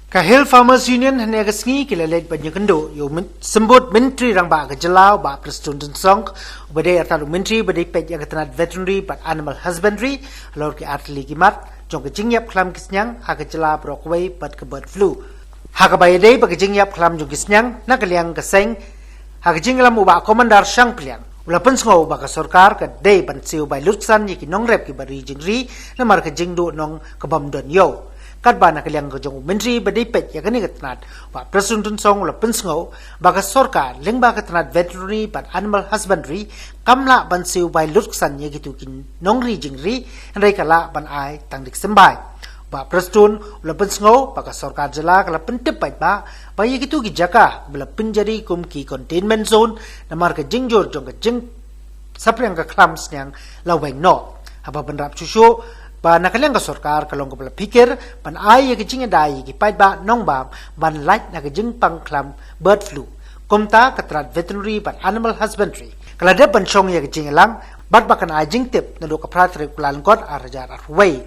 Ka Hill Farmers Union hanya ke sngi kilalet banyak kendo yo sembut menteri rang ba ke jelau ba Prestone Tynsong badai artalu menteri badai pej yang ketenat veterinary but animal husbandry lor ke artli kimat jong ke jingyap klam kisnyang ha ke jela brokway but ke bird flu ha ke bayadai ba ke jingyap klam jong kisnyang na ke liang ke seng ha ke jinglam uba komandar sang pliang ula pensngo ba ke sorkar ke dei ban siu bai lutsan yiki nongrep ki bari jingri na mar ke jingdu nong ke bam don yo kat bana ke liang ke jong menteri badai pej ya kani ketenat ba Prestone Tynsong ula pensngo ba ke sorkar leng ba ketenat veterinary but animal husbandry kamla ban siu bai lutsan yiki tu kin nongri jingri ndai kala ban ai tangdik sembai ba Prestone ula pensngo ba ke sorkar jela kala pentep bai ba yiki tu ki jaka bela penjadi kum ki containment zone namar ke jingjor jong ke jing sapriang ke klams nyang laweng no apa benrap susu ba nakaliang ka sorkar kalong ko pala pikir pan ay ke jinga dai ki pai ba nong ba ban light na ke Jingpang klam bird flu komta katrat veterinary but animal husbandry kala de ban chong ya ke jinga lang bat bakan ay jing tip na do ka pratre kulan god arajar arway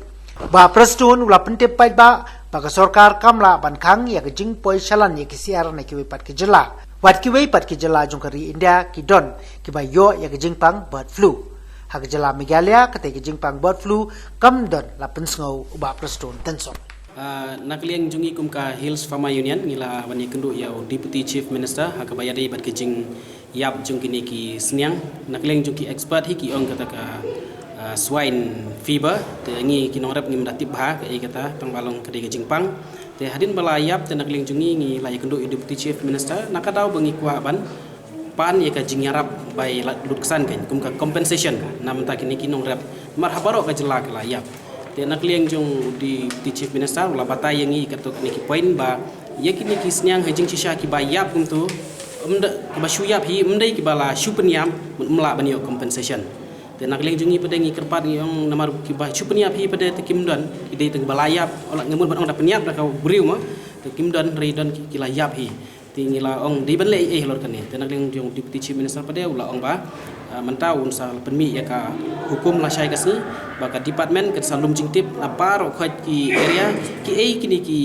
ba Prestone ula pentip pai ba ka sorkar kamla ban khang ya ke jing poi shalan ya ke siar na ki pat ke jela wat ki wei pat ke jela jong kari India ki don ki ba yo ya ke Jingpang bird flu hak jela Meghalaya kate ke Jingpang bird flu kam don la pensngau uba Prestone Tynsong nakliang jungi kum ka Hills Farmer Union ngila wani kendu ya Deputy Chief Minister hak bayari bat ke jing yap jung kini ki sniang nakliang jung ki expert hi ki ong kata ka swine fever te ngi ki norap ngi mdatip ha ke kata pangbalong ke Jingpang te hadin balayap te nakliang jungi ngi la kendu Deputy Chief Minister nakadau bengi kwa ban pan ya ka jingyarap bai lutsan kan kum ka compensation nam ta kini kinong rap marhabaro ka jela ka layap te nakliang jong di chief minister la batai yang i katok ni ki point ba ya kini ki snyang hajing shisha ki bayap kum tu umda ki basuyap hi umdai ki bala supeniam mla bani compensation te nakliang jong i pedengi kerpat yang namar ki ba supeniap hi pada te kimdan ide teng balayap ola ngemun ban ong da peniap da ka briu ma te kimdan reidon ki layap hi tingila ong di banle lor kan ni tenak leng jong Deputy Chief Minister pada ula ong ba mentau unsal penmi ya ka hukum la syai kasni ba ka department ke salum jingtip apa ro khat ki area ki kini ki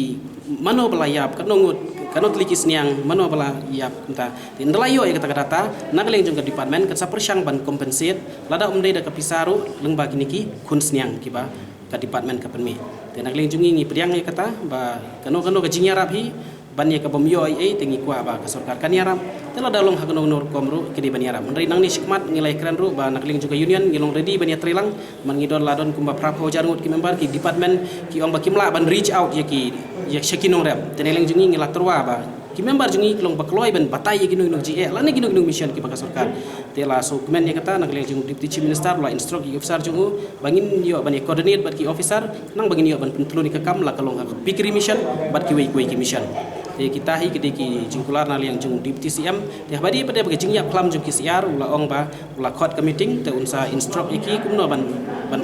mano belayap kanongut kanot liki sniang mano bala yap ta ndelayo ya kata data nak leng jong ka department ke sapersyang ban compensate lada umdai da ka pisaru leng ba kini ki kun sniang ki ba ka department ka penmi tenak leng jong ngi priang ya kata ba kano ka jingyarap hi banyak ke bomyo ai tengi kwa ba ka sorkar kaniaram tela dalong hagono nor komru kidi baniaram ndai nang ni sikmat ngilai kran ru ba nakling juga union ngilong ready bania trilang man ngidon ladon kumba prapo jarngut ki member ki department ki ong ba kimla ban reach out ya ki ya shakinong rap teneleng jungi ngilak terwa ba ki member jungi klong ba kloi ban batai ya ginung ji la ni ginung mission ki ba ka sorkar tela so kemen ya kata nakling jung deputy chief minister la instruct ki officer jungu bangin yo bani coordinate bat ki officer nang bangin yo ban pentulu ni ka kam la kalong pikri mission bat ki wei ki mission kita hi ki jingkular nali yang jung deputy CM te badi pada bagi jingyap klam jung KCR ula ong ba ula court meeting te unsa instruct iki kumno ban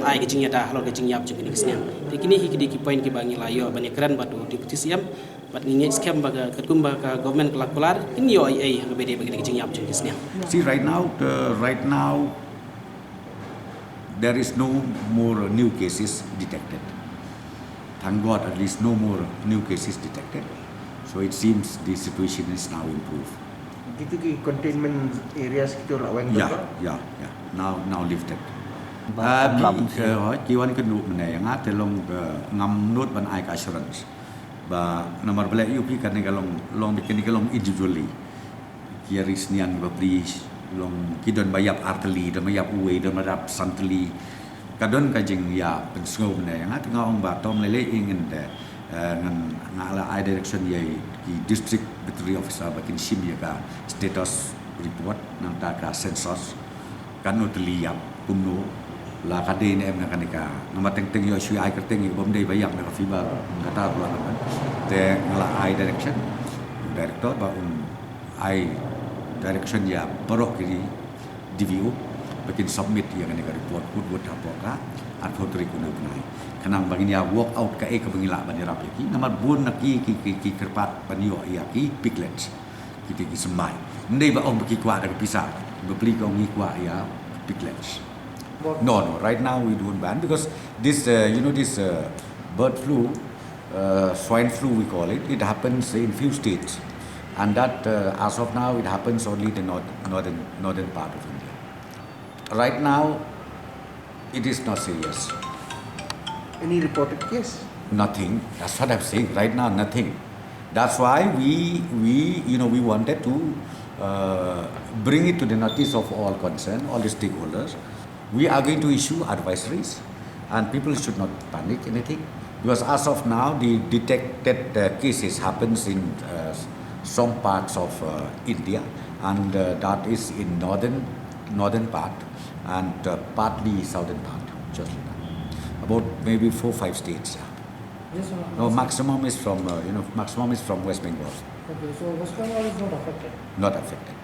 ai ki jingya dah lo ke jingyap jung ni kisnya te kini hi ki point ki bangi layo bani kran batu deputy CM bat ngi scam baga ketum baga government kelakular ini yo ai ha bedi bagi jingyap jung kisnya. See right now there is no more new cases detected. Thank God at least no more new cases detected. So it seems the situation is now improved. Gitu ki containment areas kita rawang yeah. Now lifted. Kiwan kenu menai yang ada long ngam note ban ai assurance. Ba nomor bela UP kan long bikin long individually. Kiaris niang ba bridge long kidon bayap arteli dan bayap uwe dan bayap santeli. Kadon kajing ya pensgo menai yang ada ngong ba tom lele ingin de ngan ngala ai direction ye ki district veterinary officer bakin sim ya ka status report nang ta ka census kan utliap kumno la ka de ne em kan ka nama teng yo shui ai kerteng bom dei bayak na fiba kata bulan kan te ngala ai direction director ba ai direction ya parok ki DVO bakin submit ya kan ka report put apa ka advisory kuna bunai kanang baginya walk out ka ke bangila banira peki namar bun naki ki kerpat banyo ya ki piglets ki semai ndai ba ong beki kwa da pisah beli ka ong kwa ya piglets no right now we don't ban because this this bird flu swine flu we call it. It happens in few states, and that as of now it happens only in the northern part of India. Right now, it is not serious. Any reported case? Nothing. That's what I'm saying. Right now, nothing. That's why we wanted to bring it to the notice of all concerned, all the stakeholders. We are going to issue advisories, and people should not panic anything, because as of now, the detected cases happens in some parts of India, and that is in northern part and partly southern part, just like that. About maybe 4-5 states. Yes, sir. No, maximum is from West Bengal. Okay, so West Bengal is not affected. Not affected.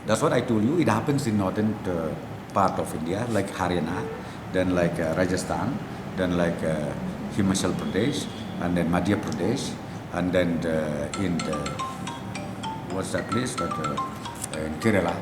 That's what I told you. It happens in northern part of India, like Haryana, then like Rajasthan, then like Himachal Pradesh, and then Madhya Pradesh, and then in what's that place? In Kerala.